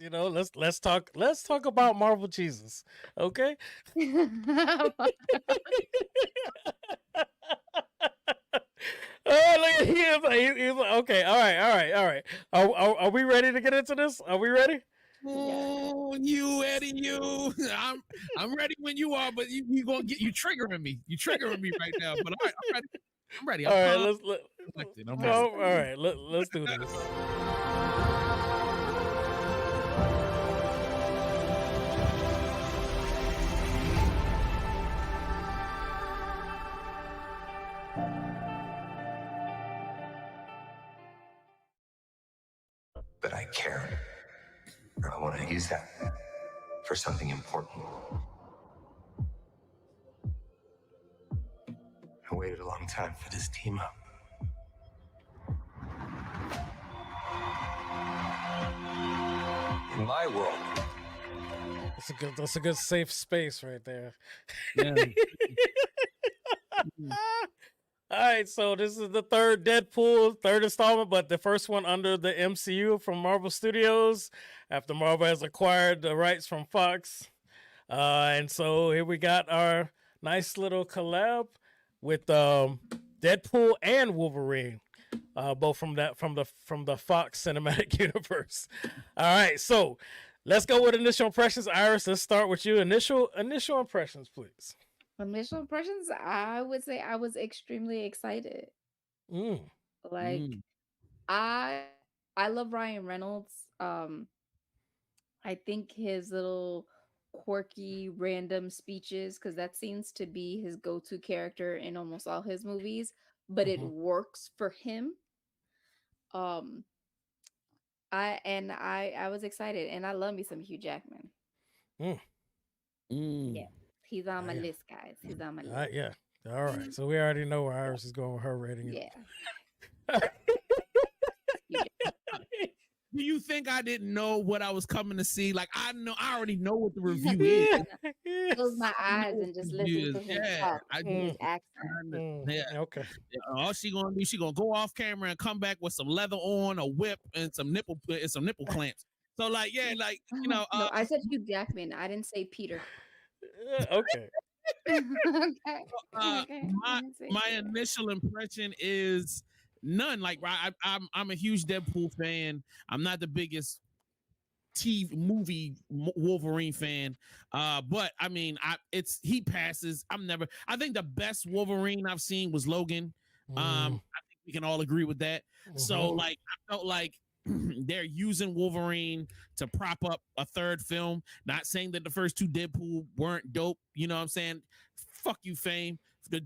Let's talk about Marvel Jesus. Okay. Oh, look at he's like, okay, all right. Are we ready to get into this? Are we ready? Yes. Oh, you Eddie, you. I'm ready when you are, but you gonna get you triggering me. You triggering me right now. But all right, I'm ready. I'm ready. All I'm right, calm. let's Collected. I'm ready. all right. Let's do this. But I care. Or I want to use that for something important. I waited a long time for this team up. In my world, That's a good safe space right there. Yeah. All right, so this is the third Deadpool, third installment, but the first one under the MCU from Marvel Studios after Marvel has acquired the rights from Fox. And so here we got our nice little collab with Deadpool and Wolverine, both from the Fox cinematic universe. All right, so let's go with initial impressions. Iris, let's start with you. Initial impressions, please. Initial impressions, I would say I was extremely excited. Mm. Like I love Ryan Reynolds. I think his little quirky random speeches, because that seems to be his go-to character in almost all his movies, but it works for him. I was excited, and I love me some Hugh Jackman. Yeah, he's on my list, guys. He's on my list. Yeah. All right. So we already know where Iris is going with her rating. Yeah. Do you think I didn't know what I was coming to see? Like I already know what the review is. Close my eyes and just listen to him talk. His accent. Yeah. Okay. All she gonna do, she gonna go off camera and come back with some leather on, a whip, and some nipple clamps. So like, yeah, like No, I said Hugh Jackman. I didn't say Peter. Okay. Okay. My initial impression is none. Like I'm a huge Deadpool fan. I'm not the biggest TV movie Wolverine fan, but I mean, he passes. I think the best Wolverine I've seen was Logan. I think we can all agree with that. So like, I felt like they're using Wolverine to prop up a third film. Not saying that the first two Deadpool weren't dope. You know what I'm saying? Fuck you, fame. The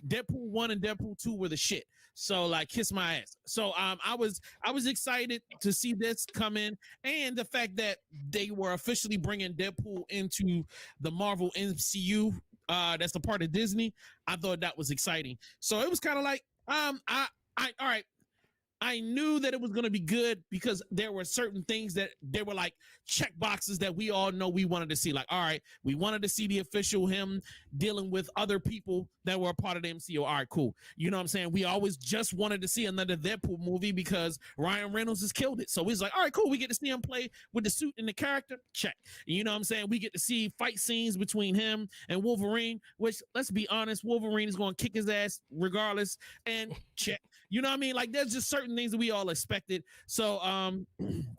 Deadpool 1 and Deadpool 2 were the shit. So like, kiss my ass. So I was excited to see this come in, and the fact that they were officially bringing Deadpool into the Marvel MCU. That's the part of Disney. I thought that was exciting. So it was kind of like all right. I knew that it was going to be good because there were certain things that they were like check boxes that we all know we wanted to see. Like, all right, we wanted to see the official him dealing with other people that were a part of the MCU. All right, cool. You know what I'm saying? We always just wanted to see another Deadpool movie because Ryan Reynolds has killed it. So he's like, all right, cool. We get to see him play with the suit and the character. Check. You know what I'm saying? We get to see fight scenes between him and Wolverine, which, let's be honest, Wolverine is going to kick his ass regardless. And check. You know what I mean? Like, there's just certain things that we all expected. So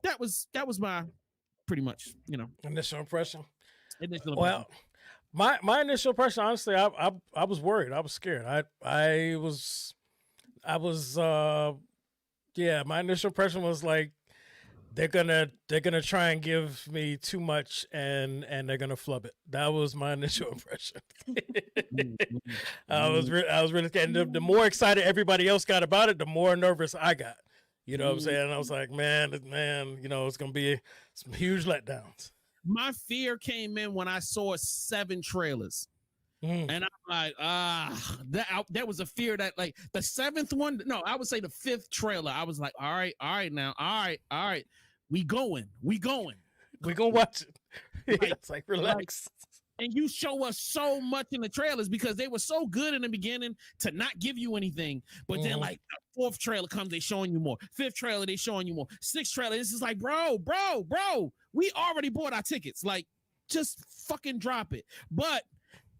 that was my pretty much, initial impression. Well, my initial impression, honestly, I was worried. I was scared. I was my initial impression was like they're gonna try and give me too much and they're gonna flub it. That was my initial impression. I was really scared. And the more excited everybody else got about it, the more nervous I got. You know what I'm saying? I was like, man, it's gonna be some huge letdowns. My fear came in when I saw 7 trailers. And I'm like, that was a fear that like the 7th one. No, I would say the 5th trailer. I was like, all right, now. All right. We gonna watch it. It's like, relax. and you show us so much in the trailers because they were so good in the beginning to not give you anything. But then, like, the fourth trailer comes, they showing you more. Fifth trailer, they showing you more. Sixth trailer, this is like, bro, we already bought our tickets. Like, just fucking drop it. But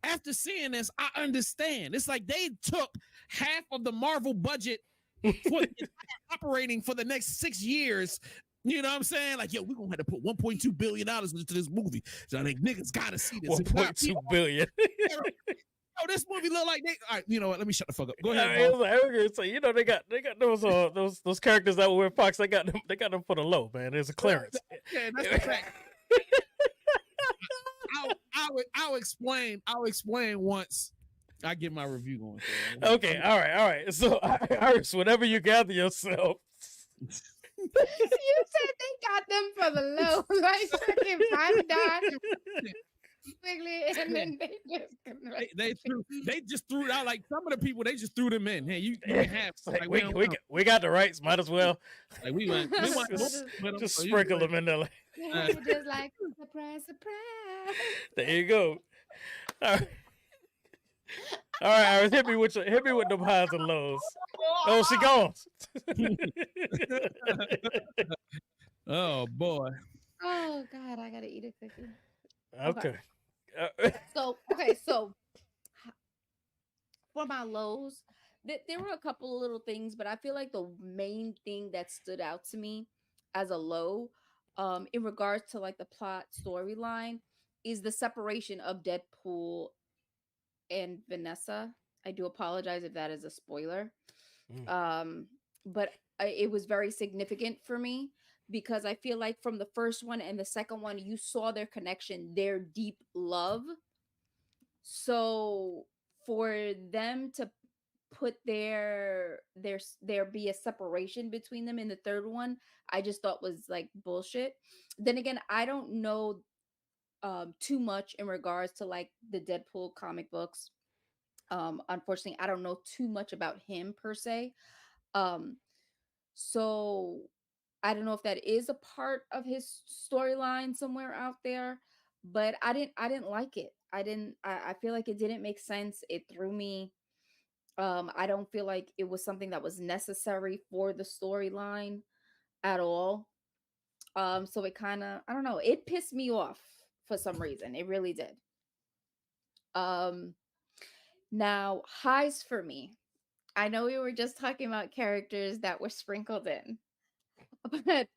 after seeing this, I understand. It's like they took half of the Marvel budget for operating for the next 6 years. You know what I'm saying? Like, yo, we're gonna have to put $1.2 billion into this movie. So I think niggas gotta see this. 1.2 billion. Oh, this movie look like they. All right, you know what? Let me shut the fuck up. Go ahead. I was like, okay, so you know they got those characters that were in Fox. They got them for the low, man. There's a clearance. Yeah, that's the fact. I'll explain. I'll explain once I get my review going. Okay, all right. So, Iris, whenever you gather yourself. You said they got them for the low, like fucking $5 quickly, and then they just threw it out. Like some of the people, they just threw them in. Hey, you can have. Like, we got the rights. Might as well. Like we want just sprinkle them in there. Like, just like surprise. There you go. All right, Iris, hit me with them highs and lows. Oh, she gone. Oh boy. Oh God, I gotta eat a cookie. Okay. So for my lows, there were a couple of little things, but I feel like the main thing that stood out to me as a low, in regards to like the plot storyline, is the separation of Deadpool and Vanessa. I do apologize if that is a spoiler. But it was very significant for me because I feel like from the first one and the second one, you saw their connection, their deep love. So for them to put there be a separation between them in the third one, I just thought was like bullshit. Then again, I don't know too much in regards to like the Deadpool comic books. Unfortunately, I don't know too much about him per se. So I don't know if that is a part of his storyline somewhere out there, but I didn't like it. I feel like it didn't make sense. It threw me. I don't feel like it was something that was necessary for the storyline at all. So it kind of, I don't know, it pissed me off for some reason. It really did. Now highs for me. I know we were just talking about characters that were sprinkled in, but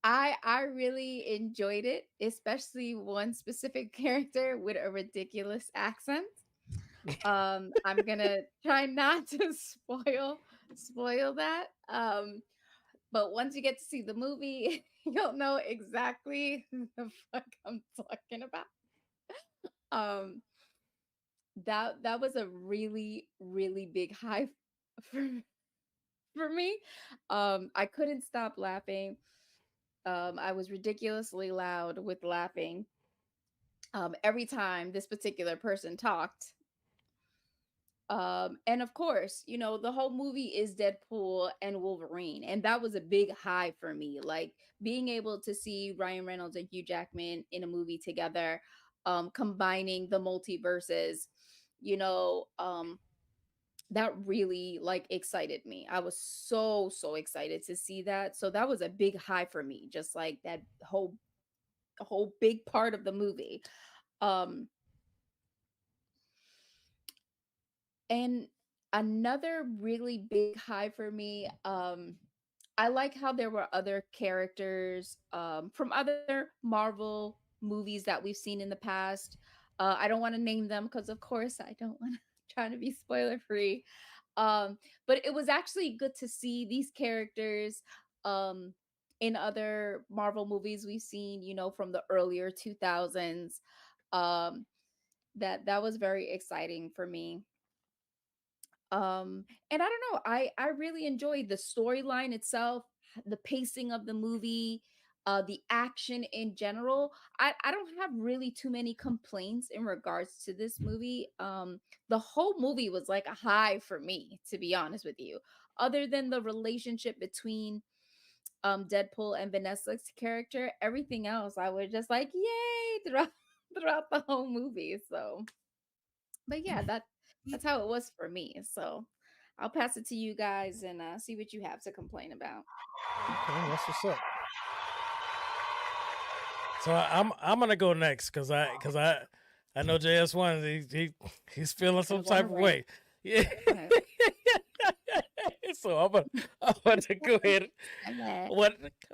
I really enjoyed it, especially one specific character with a ridiculous accent. I'm gonna try not to spoil that. But once you get to see the movie, you'll know exactly the fuck I'm talking about. That was a really, really big high for me. I couldn't stop laughing. I was ridiculously loud with laughing every time this particular person talked. And of course, you know, the whole movie is Deadpool and Wolverine, and that was a big high for me. Like being able to see Ryan Reynolds and Hugh Jackman in a movie together, combining the multiverses, you know, that really like excited me. I was so excited to see that. So that was a big high for me, just like that whole big part of the movie. And another really big high for me, I like how there were other characters from other Marvel movies that we've seen in the past. I don't want to name them because, of course, I don't want to try to be spoiler free. But it was actually good to see these characters in other Marvel movies we've seen, you know, from the earlier 2000s. That was very exciting for me. And I don't know, I really enjoyed the storyline itself, the pacing of the movie, the action in general. I don't have really too many complaints in regards to this movie. The whole movie was like a high for me, to be honest with you, other than the relationship between Deadpool and Vanessa's character. Everything else I was just like yay throughout throughout the whole movie. So, but yeah, that's how it was for me. So, I'll pass it to you guys and see what you have to complain about. Okay, that's what's up. So I'm gonna go next because I know JS1 he's feeling some Gonna go on type a of way. Yeah. Okay. So I'm gonna go ahead. Okay.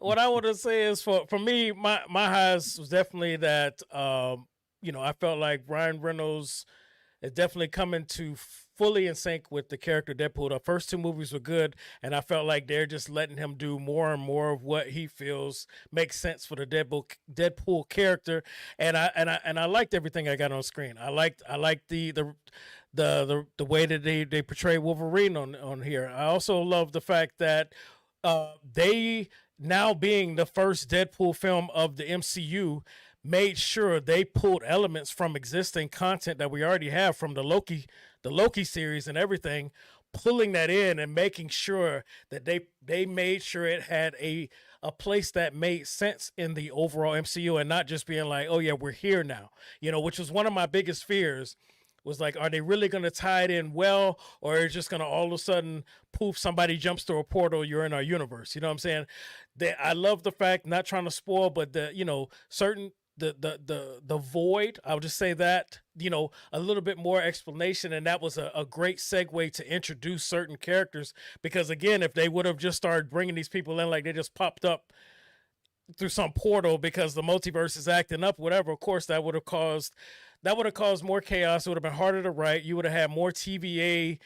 What I want to say is for me, my highs was definitely that I felt like Ryan Reynolds is definitely coming to fully in sync with the character Deadpool. The first two movies were good, and I felt like they're just letting him do more and more of what he feels makes sense for the Deadpool character. And I liked everything I got on screen. I liked the way that they portray Wolverine on here. I also love the fact that they, now being the first Deadpool film of the MCU, made sure they pulled elements from existing content that we already have from the Loki series and everything, pulling that in and making sure that they made sure it had a place that made sense in the overall MCU, and not just being like, oh yeah, we're here now, which was one of my biggest fears. Was like, are they really going to tie it in well, or is it just going to all of a sudden, poof, somebody jumps through a portal, you're in our universe? You know what I'm saying? I love the fact, not trying to spoil, but certain the void. I'll just say that, a little bit more explanation, and that was a great segue to introduce certain characters. Because again, if they would have just started bringing these people in like they just popped up through some portal because the multiverse is acting up, whatever, of course that would have caused more chaos. It would have been harder to write. You would have had more TVA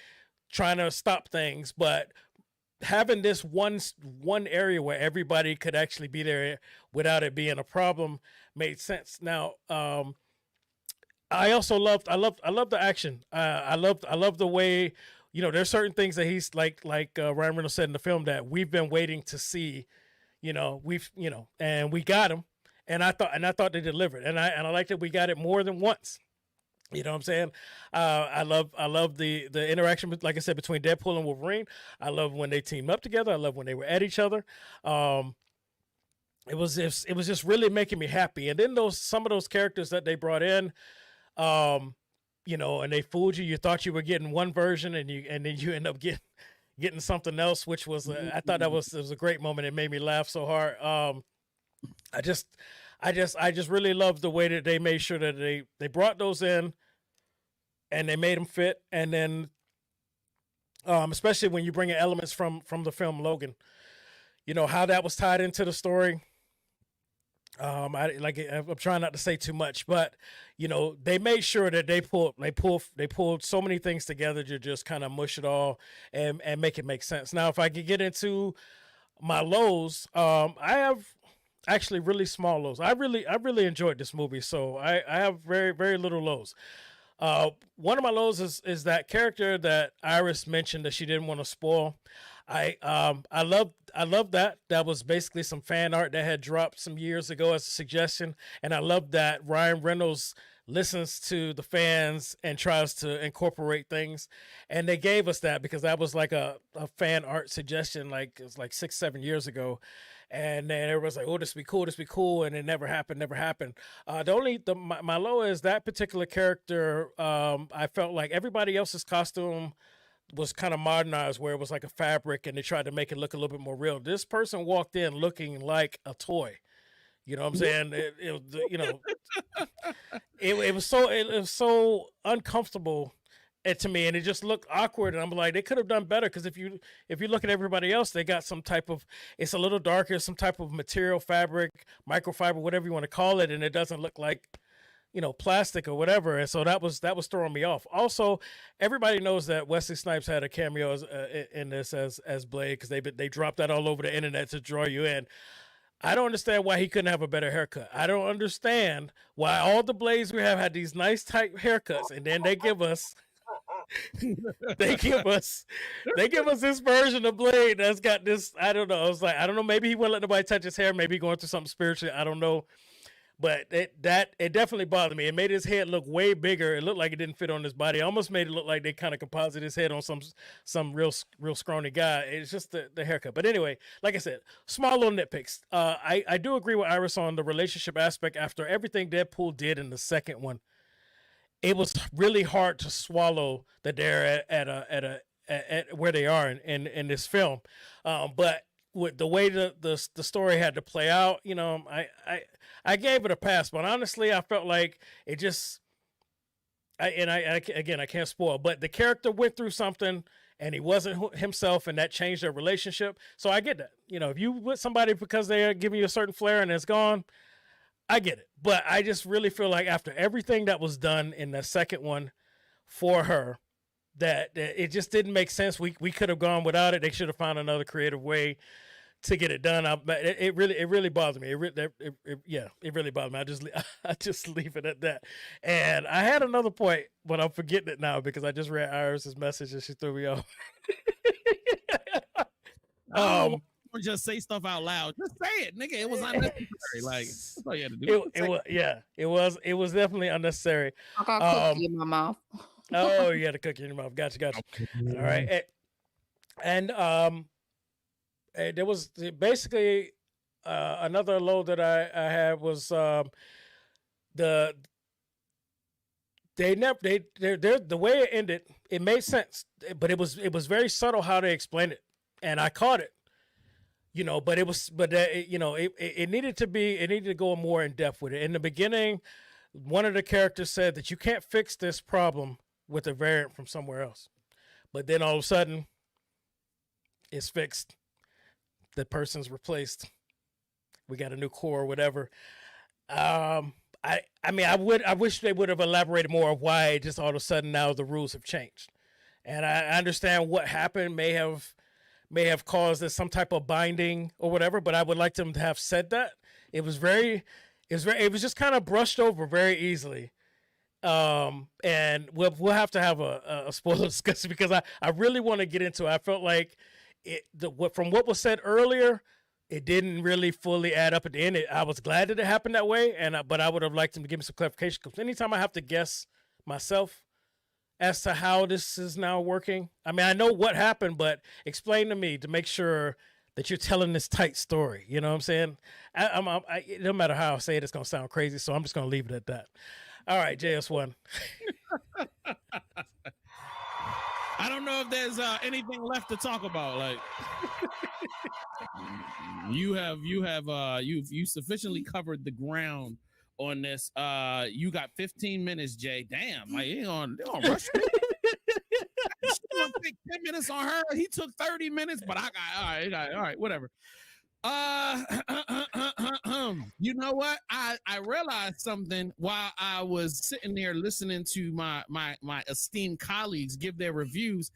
trying to stop things. But having this one area where everybody could actually be there without it being a problem made sense. Now, I also loved the action. I love the way, there's certain things that he's like Ryan Reynolds said in the film that we've been waiting to see. And we got him. And I thought they delivered, and I liked that we got it more than once. You know what I'm saying? I love the interaction, like I said, between Deadpool and Wolverine. I love when they teamed up together. I love when they were at each other. It was just really making me happy. And then some of those characters that they brought in, and they fooled you. You thought you were getting one version, and then you end up getting something else, which was I thought it was a great moment. It made me laugh so hard. I just really love the way that they made sure that they brought those in and they made them fit. And then, especially when you bring in elements from the film Logan, how that was tied into the story. I'm trying not to say too much, but they made sure that they pulled so many things together to just kind of mush it all and make it make sense. Now, if I could get into my lows, I have actually really small lows. I really enjoyed this movie, so I have very, very little lows. One of my lows is that character that Iris mentioned that she didn't want to spoil. I love that. That was basically some fan art that had dropped some years ago as a suggestion, and I love that Ryan Reynolds listens to the fans and tries to incorporate things. And they gave us that because that was like a fan art suggestion, like it was like 6-7 years ago. And then everyone's like, oh, this be cool. And it never happened. My low is that particular character. I felt like everybody else's costume was kind of modernized, where it was like a fabric and they tried to make it look a little bit more real. This person walked in looking like a toy. You know what I'm saying? It was so uncomfortable to me, and it just looked awkward. And I'm like, they could have done better, because if you look at everybody else, they got some type of, it's a little darker, some type of material, fabric, microfiber, whatever you want to call it, and it doesn't look like plastic or whatever. And so that was throwing me off. Also, everybody knows that Wesley Snipes had a cameo in this as Blade, because they dropped that all over the internet to draw you in. I don't understand why he couldn't have a better haircut. I don't understand why all the Blades we have had these nice tight haircuts, and then they give us this version of Blade that's got this. I don't know. I was like, I don't know. Maybe he wouldn't let nobody touch his hair. Maybe going through something spiritually. I don't know. But it definitely bothered me. It made his head look way bigger. It looked like it didn't fit on his body. It almost made it look like they kind of composite his head on some real scrawny guy. It's just the haircut. But anyway, like I said, small little nitpicks. I do agree with Iris on the relationship aspect. After everything Deadpool did in the second one, it was really hard to swallow that they're at where they are in this film. But with the way the story had to play out, you know, I gave it a pass, but honestly, I felt like it just, again, I can't spoil, but the character went through something and he wasn't himself, and that changed their relationship. So I get that. You know, if you with somebody because they're giving you a certain flair and it's gone, I get it. But I just really feel like after everything that was done in the second one for her, that it just didn't make sense. We could have gone without it. They should have found another creative way to get it done. But it really bothered me. It really bothered me. I just leave it at that. And I had another point, but I'm forgetting it now because I just read Iris's message and she threw me off. Just say stuff out loud. Just say it, nigga. It was unnecessary. Like that's all you had to do. It was definitely unnecessary. I got cookie in my mouth. Oh, you had a cookie in your mouth. Gotcha. All right. And there was basically another low that I had was the way it ended. It made sense, but it was very subtle how they explained it, and I caught it. You know, but it needed to go more in depth with it. In the beginning, one of the characters said that you can't fix this problem with a variant from somewhere else. But then all of a sudden, it's fixed. The person's replaced. We got a new core or whatever. I wish they would have elaborated more of why just all of a sudden now the rules have changed. And I understand what happened may have caused some type of binding or whatever, but I would like them to have said that. It was just kind of brushed over very easily. And we'll have to have a spoiler discussion because I really want to get into it. I felt like from what was said earlier, it didn't really fully add up at the end. I was glad that it happened that way, but I would have liked them to give me some clarification because anytime I have to guess myself as to how this is now working, I mean, I know what happened, but explain to me to make sure that you're telling this tight story. You know what I'm saying? No matter how I say it, it's going to sound crazy, so I'm just going to leave it at that. All right, JS1. I don't know if there's anything left to talk about. Like, you've sufficiently covered the ground on this. You got 15 minutes, Jay. Damn, like they on rush. She gonna take 10 minutes on her. He took 30 minutes, but I got all right, whatever. You know what? I realized something while I was sitting there listening to my esteemed colleagues give their reviews.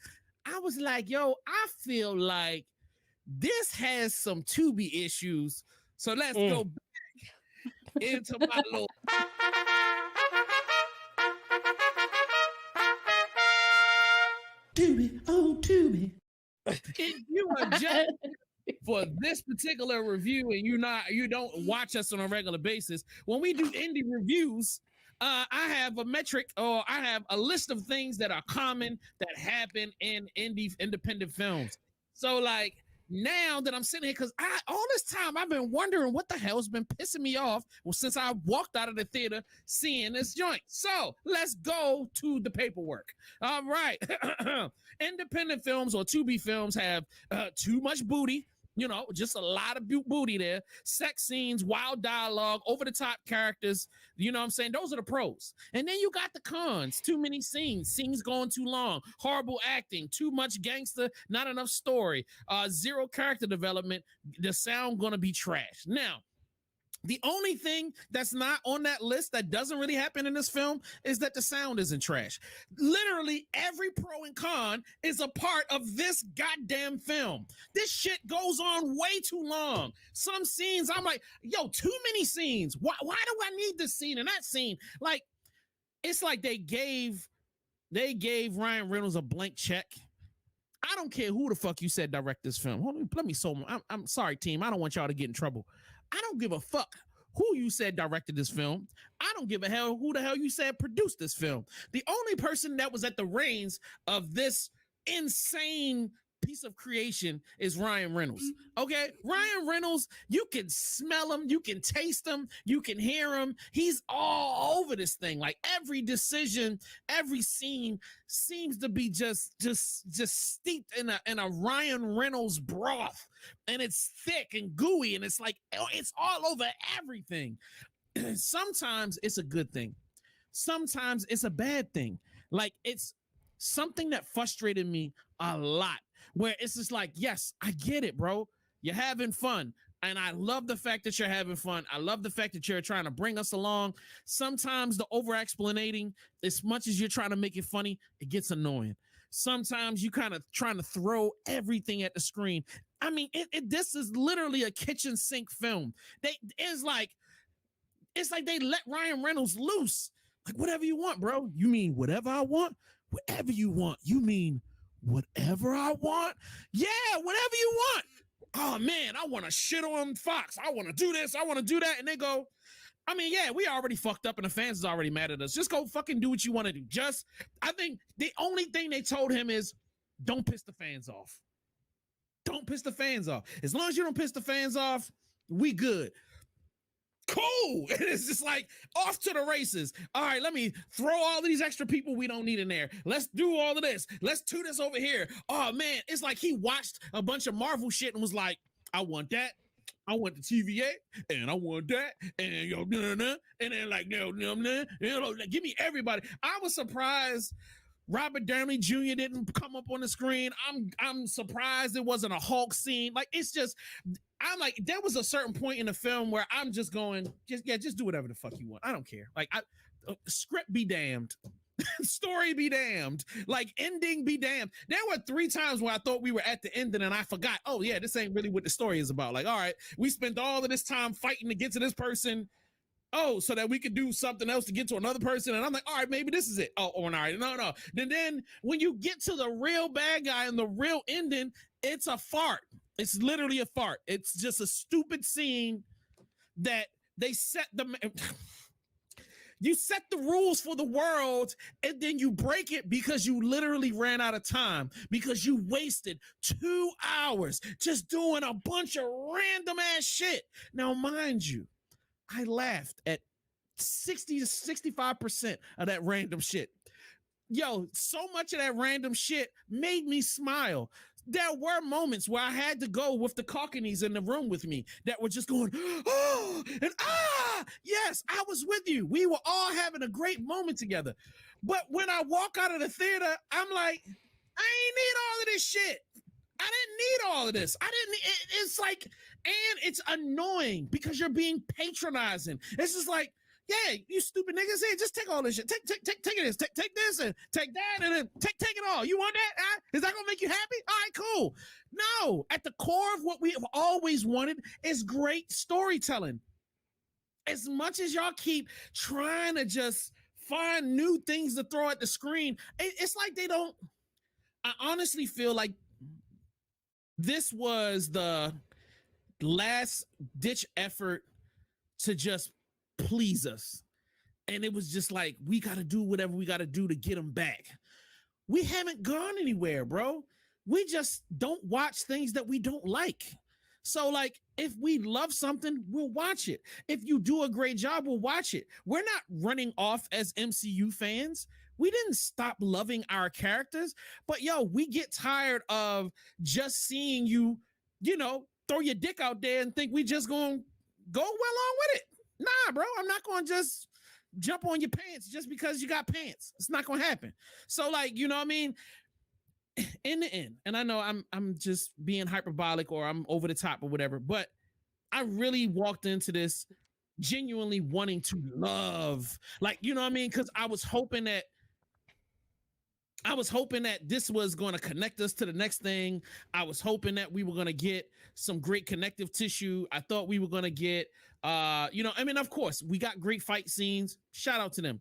I was like, yo, I feel like this has some Tubi issues. So let's go back into my little Tubi, oh Tubi. If you are just for this particular review and you don't watch us on a regular basis, when we do indie reviews, I have a metric, or I have a list of things that are common that happen in independent films. So like now that I'm sitting here, because all this time I've been wondering what the hell's been pissing me off since I walked out of the theater seeing this joint. So let's go to the paperwork. All right. Independent films or Tubi films have too much booty. You know, just a lot of booty there. Sex scenes, wild dialogue, over-the-top characters. You know what I'm saying? Those are the pros. And then you got the cons. Too many scenes going too long. Horrible acting. Too much gangster. Not enough story. Zero character development. The sound gonna be trash. Now, the only thing that's not on that list that doesn't really happen in this film is that the sound isn't trash. Literally every pro and con is a part of this goddamn film. This shit goes on way too long. Some scenes, I'm like, yo, too many scenes. Why do I need this scene and that scene? Like, it's like they gave Ryan Reynolds a blank check. I don't care who the fuck you said direct this film. Let me I'm sorry, team. I don't want y'all to get in trouble. I don't give a fuck who you said directed this film. I don't give a hell who the hell you said produced this film. The only person that was at the reins of this insane piece of creation is Ryan Reynolds. Okay, Ryan Reynolds, you can smell him, you can taste him, you can hear him. He's all over this thing. Like every decision, every scene seems to be just steeped in a Ryan Reynolds broth, and it's thick and gooey, and it's like it's all over everything. Sometimes it's a good thing, sometimes it's a bad thing. Like it's something that frustrated me a lot, where it's just like, yes, I get it, bro. You're having fun. And I love the fact that you're having fun. I love the fact that you're trying to bring us along. Sometimes the over-explanating, as much as you're trying to make it funny, it gets annoying. Sometimes you kind of trying to throw everything at the screen. I mean, this is literally a kitchen sink film. It's like they let Ryan Reynolds loose. Like, whatever you want, bro. You mean whatever I want? Whatever you want. You mean whatever I want? Yeah, whatever you want. Oh man, I want to shit on Fox. I want to do this. I want to do that. And they go, I mean, yeah, we already fucked up and the fans is already mad at us. Just go fucking do what you want to do. I think the only thing they told him is don't piss the fans off. Don't piss the fans off. As long as you don't piss the fans off, we good. Cool. And it's just like off to the races. All right, let me throw all of these extra people we don't need in there. Let's do all of this. Let's do this over here. Oh man, it's like he watched a bunch of Marvel shit and was like, I want that. I want the TVA and I want that. And yo, and then like, no, give me everybody. I was surprised Robert Downey Jr. didn't come up on the screen. I'm surprised it wasn't a Hulk scene. Like, it's just, I'm like, there was a certain point in the film where I'm just going, just do whatever the fuck you want. I don't care. Like, script be damned. Story be damned. Like, ending be damned. There were 3 times where I thought we were at the ending and I forgot, oh yeah, this ain't really what the story is about. Like, all right, we spent all of this time fighting to get to this person. Oh, so that we could do something else to get to another person. And I'm like, all right, maybe this is it. Oh, all right, no. Then when you get to the real bad guy and the real ending, it's a fart. It's literally a fart. It's just a stupid scene that they set you set the rules for the world and then you break it because you literally ran out of time, because you wasted 2 hours just doing a bunch of random ass shit. Now, mind you, I laughed at 60 to 65% of that random shit. Yo, so much of that random shit made me smile. There were moments where I had to go with the Cockneys in the room with me that were just going, oh, and yes, I was with you. We were all having a great moment together. But when I walk out of the theater, I'm like, I ain't need all of this shit. I didn't need all of this. It's like, and it's annoying because you're being patronizing. It's just like, yeah, you stupid niggas, hey, just take all this shit. Take this, take this and take that and then take it all. You want that? Is that gonna make you happy? All right, cool. No, at the core of what we have always wanted is great storytelling. As much as y'all keep trying to just find new things to throw at the screen, it's like they don't. I honestly feel like this was the last ditch effort to just please us. And it was just like, we got to do whatever we got to do to get them back. We haven't gone anywhere, bro. We just don't watch things that we don't like. So like, if we love something, we'll watch it. If you do a great job, we'll watch it. We're not running off as MCU fans. We didn't stop loving our characters, but yo, we get tired of just seeing you, throw your dick out there and think we just gonna go well on with it. Nah, bro, I'm not gonna just jump on your pants just because you got pants. It's not gonna happen. So like, you know what I mean? In the end, and I know I'm just being hyperbolic or I'm over the top or whatever, but I really walked into this genuinely wanting to love, like, you know what I mean? Because I was hoping that this was going to connect us to the next thing. I was hoping that we were going to get some great connective tissue. I thought we were going to get You know, I mean, of course, we got great fight scenes. Shout out to them.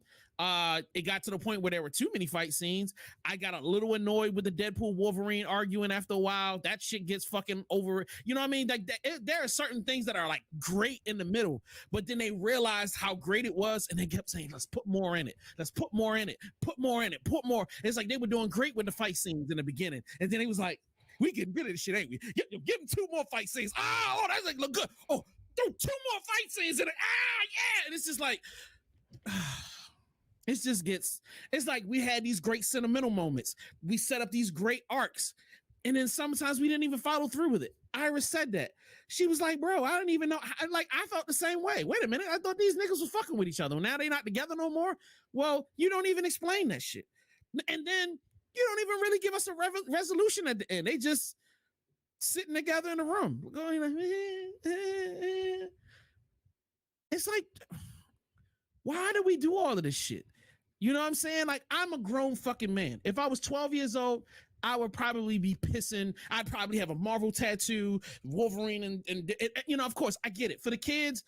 It got to the point where there were too many fight scenes. I got a little annoyed with the Deadpool Wolverine arguing after a while. That shit gets fucking over. You know what I mean? Like there are certain things that are like great in the middle, but then they realized how great it was, and they kept saying, "Let's put more in it. Let's put more in it. Put more in it. Put more." It's like they were doing great with the fight scenes in the beginning, and then it was like, "We getting rid of this shit, ain't we? Give them 2 more fight scenes. Oh, that's like look good. Oh, do 2 more fight scenes in it. Ah, yeah." And it's just like. It just gets, it's like we had these great sentimental moments. We set up these great arcs. And then sometimes we didn't even follow through with it. Iris said that. She was like, bro, I don't even know. I felt the same way. Wait a minute. I thought these niggas was fucking with each other. Now they not together no more. Well, you don't even explain that shit. And then you don't even really give us a resolution at the end. They just sitting together in the room. Going like, it's like, why do we do all of this shit? You know what I'm saying? Like, I'm a grown fucking man. If I was 12 years old, I would probably be pissing. I'd probably have a Marvel tattoo, Wolverine, and you know, of course, I get it. For the kids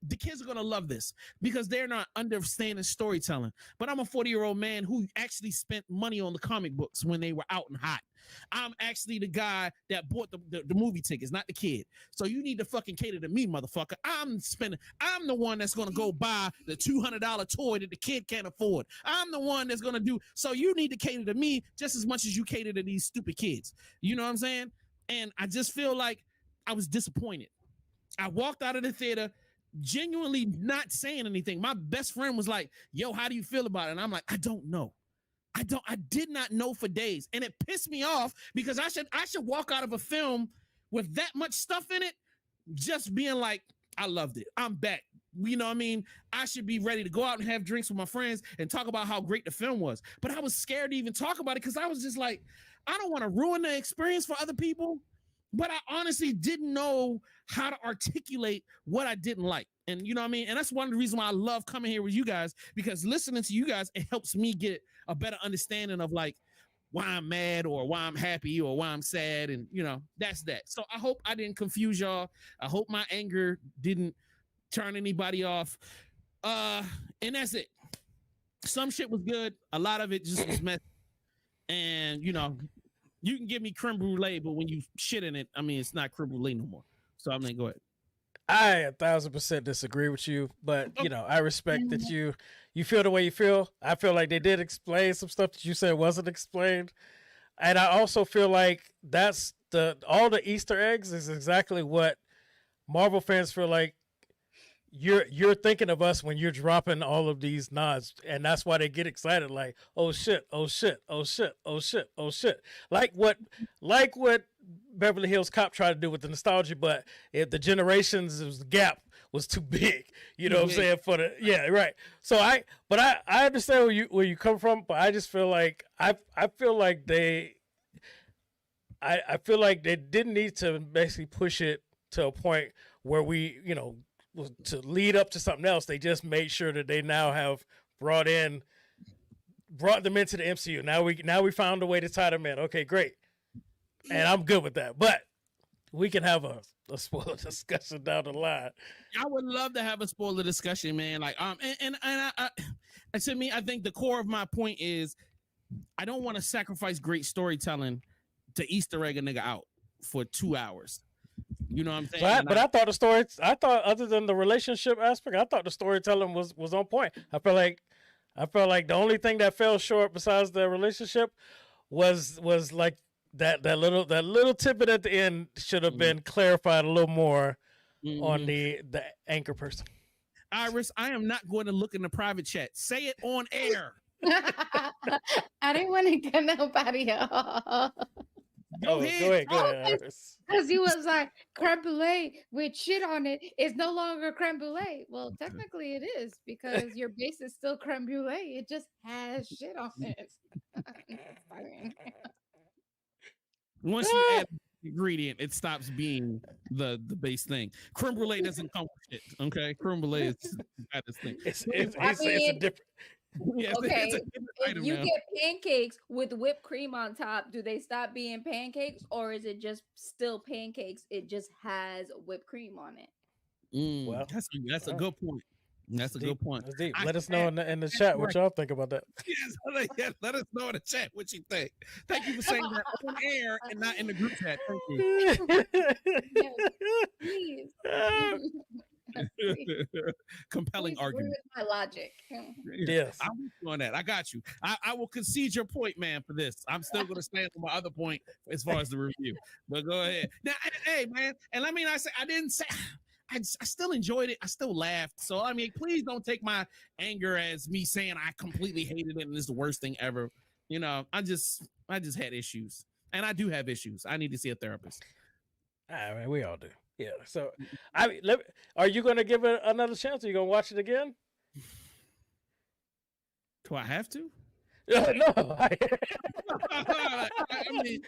are going to love this because they're not understanding storytelling. But I'm a 40-year-old man who actually spent money on the comic books when they were out and hot. I'm actually the guy that bought the movie tickets, not the kid. So you need to fucking cater to me, motherfucker. I'm the one that's going to go buy the $200 toy that the kid can't afford. I'm the one that's going to do. So you need to cater to me just as much as you cater to these stupid kids. You know what I'm saying? And I just feel like I was disappointed. I walked out of the theater genuinely not saying anything. My best friend was like, yo, how do you feel about it? And I'm like, I don't know. I did not know for days. And it pissed me off because I should walk out of a film with that much stuff in it, just being like, I loved it. I'm back. You know what I mean? I should be ready to go out and have drinks with my friends and talk about how great the film was. But I was scared to even talk about it because I was just like, I don't want to ruin the experience for other people. But I honestly didn't know how to articulate what I didn't like. And you know what I mean? And that's one of the reasons why I love coming here with you guys, because listening to you guys, it helps me get a better understanding of like why I'm mad or why I'm happy or why I'm sad. And you know, that's that. So I hope I didn't confuse y'all. I hope my anger didn't turn anybody off. And that's it. Some shit was good. A lot of it just was messy. And you know, you can give me creme brulee, but when you shit in it, I mean, it's not creme brulee no more. So I'm gonna go ahead. I 1000% disagree with you, but you know, I respect that you feel the way you feel. I feel like they did explain some stuff that you said wasn't explained, and I also feel like that's all the Easter eggs is exactly what Marvel fans feel like you're thinking of us when you're dropping all of these nods, and that's why they get excited. Like, oh shit, oh shit, oh shit, oh shit, oh shit. Like what Beverly Hills Cop tried to do with the nostalgia, but if the generations gap was too big, you know what I'm saying? Right. So I understand where you come from, but I just feel like I feel like they didn't need to basically push it to a point where we, you know, to lead up to something else. They just made sure that they now have brought them into the MCU. Now we found a way to tie them in. Okay, great. And I'm good with that. But we can have a spoiler discussion down the line. I would love to have a spoiler discussion, man. Like, and to me, I think the core of my point is I don't want to sacrifice great storytelling to Easter egg a nigga out for 2 hours. You know what I'm saying? But I thought other than the relationship aspect, I thought the storytelling was on point. I felt like the only thing that fell short besides the relationship was like that little tidbit at the end should have been clarified a little more on the anchor person. Iris, I am not going to look in the private chat. Say it on air. I didn't want to get nobody off. Go ahead, Iris. Because he was like, creme brulee with shit on it is no longer creme brulee. Well, technically it is because your base is still creme brulee. It just has shit on it. Once you add an ingredient, it stops being the base thing. Creme brulee doesn't come with shit. Okay, creme brulee is that thing. It's a different. Yeah, okay, if you get pancakes with whipped cream on top, do they stop being pancakes or is it just still pancakes? It just has whipped cream on it. Well, That's a good point. That's a good point. That's deep. I Let us should know add- in the chat what y'all think about that. Yes, let us know in the chat what you think. Thank you for saying that on air and not in the group chat. Thank you. Please. Compelling Please agree argument. with my logic. Yes. I'm with you on that. I got you. I will concede your point, man, for this. I'm still going to stand on my other point as far as the review. But go ahead. Now, hey, man, and I mean, I didn't say. I still enjoyed it. I still laughed. So, I mean, please don't take my anger as me saying I completely hated it and it's the worst thing ever. You know, I just had issues. And I do have issues. I need to see a therapist. I mean, we all do. Yeah. So, are you going to give it another chance? Are you going to watch it again? Do I have to? No. I mean,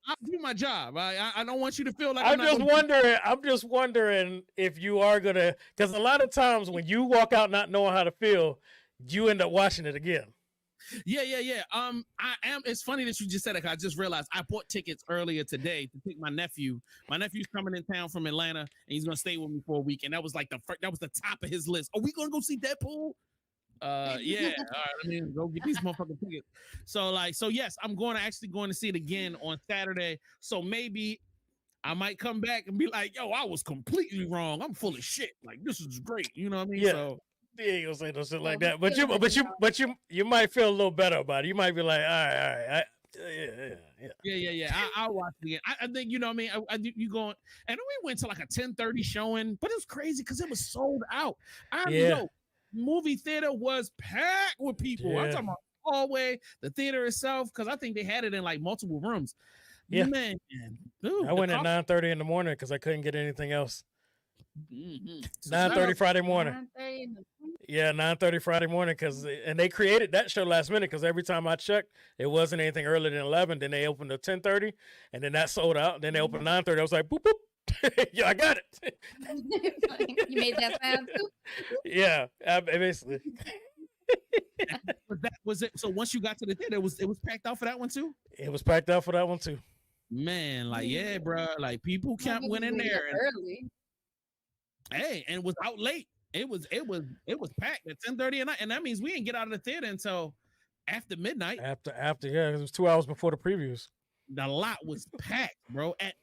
I'll do my job. I don't want you to feel like I'm just wondering if you are gonna, because a lot of times when you walk out not knowing how to feel, you end up watching it again. Yeah. I am. It's funny that you just said it. 'Cause I just realized I bought tickets earlier today to take my nephew. My nephew's coming in town from Atlanta, and he's gonna stay with me for a week. And that was like that was the top of his list. Are we gonna go see Deadpool? Yeah. All right. I mean, go get these motherfucking tickets. So yes, I'm actually going to see it again on Saturday. So maybe I might come back and be like, yo, I was completely wrong. I'm full of shit. Like, this is great. You know what I mean? Yeah. So Yeah, you'll say no shit like that. But you might feel a little better about it. You might be like, all right. Yeah. I'll watch it again. I think, you know what I mean? You going, and then we went to like a 10:30 showing, but it was crazy because it was sold out. I know. Movie theater was packed with people. I'm talking about the hallway, the theater itself, because I think they had it in like multiple rooms. Yeah, man. Dude, I went at 9:30 in the morning because I couldn't get anything else. 9:30 Friday morning. 9:30 Yeah, 9:30 Friday morning and they created that show last minute because every time I checked, it wasn't anything earlier than 11. Then they opened at 10:30, and then that sold out. Then they opened 9:30. I was like, boop boop. Yeah, I got it. You made that sound too? Yeah, basically. But that was it. So once you got to the theater, it was packed out for that one too. It was packed out for that one too. Man, like yeah, bro. Like people went in there early. Hey, and it was out late. It was packed at 10:30 at night, and that means we didn't get out of the theater until after midnight. After yeah, it was 2 hours before the previews. The lot was packed, bro. At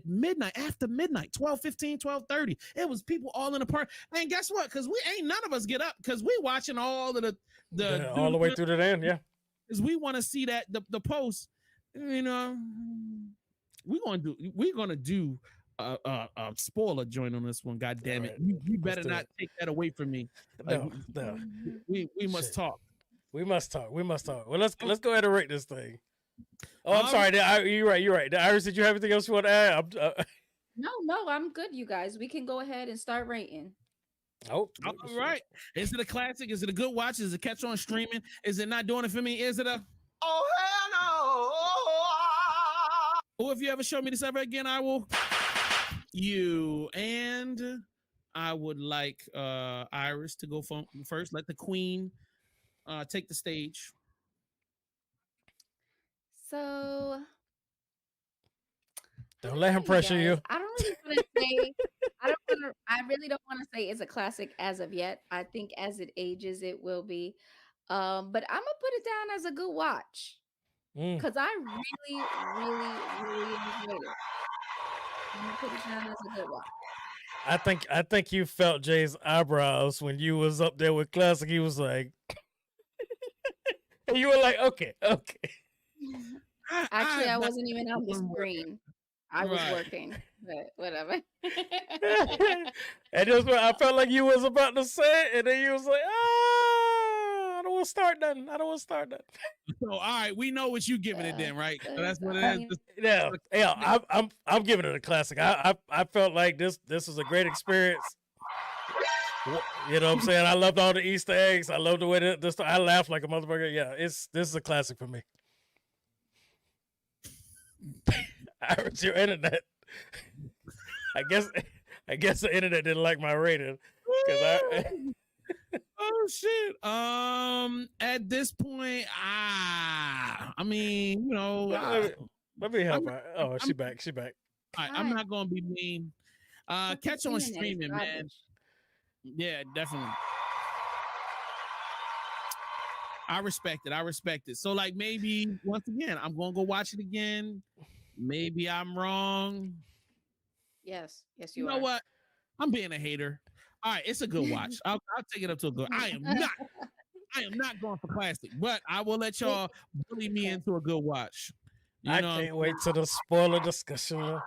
midnight, after midnight, 12:15, 12:30. It was people all in the park. And guess what? Because none of us get up because we watching all of the all the way through to the end, yeah. Because we want to see that the post. You know, we're gonna do a spoiler joint on this one. God damn it! Right. You better not take that away from me. Like, no. We must talk. We must talk. Well, let's go ahead and rate this thing. Oh, I'm sorry. You're right. Iris, did you have anything else you want to add? No, I'm good, you guys. We can go ahead and start rating. Oh, all right. Is it a classic? Is it a good watch? Is it catch on streaming? Is it not doing it for me? Is it a hell no? Or if you ever show me this ever again, I will you. And I would like Iris to go first. Let the queen take the stage. So don't let him pressure you. I don't really want to say. I really don't want to say it's a classic as of yet. I think as it ages, it will be. But I'm gonna put it down as a good watch because I really enjoyed it. I'm gonna put it down as a good watch. I think you felt Jay's eyebrows when you was up there with classic. He was like, and you were like, okay. Actually, I wasn't even on the screen. I was working, but whatever. And just I felt like you was about to say it, and then you was like, I don't want to start nothing. So, all right, we know what you giving it then, right? So that's what it is. Yeah. I'm giving it a classic. I felt like this is a great experience. You know what I'm saying? I loved all the Easter eggs. I loved the way that I laughed like a motherfucker. Yeah, this is a classic for me. Iris, your internet. I guess the internet didn't like my rating. Oh shit. At this point, I mean, you know, let me help her. Oh, she back. I'm not gonna be mean. Catch on internet is streaming, man. garbage. Yeah, definitely. I respect it. So like maybe once again, I'm gonna go watch it again. Maybe I'm wrong. Yes, You you know are. what? I'm being a hater. All right, it's a good watch. I'll take it up to a good. I am not going for classic, but I will let y'all bully me Okay. into a good watch. You I know, can't wait to the spoiler discussion.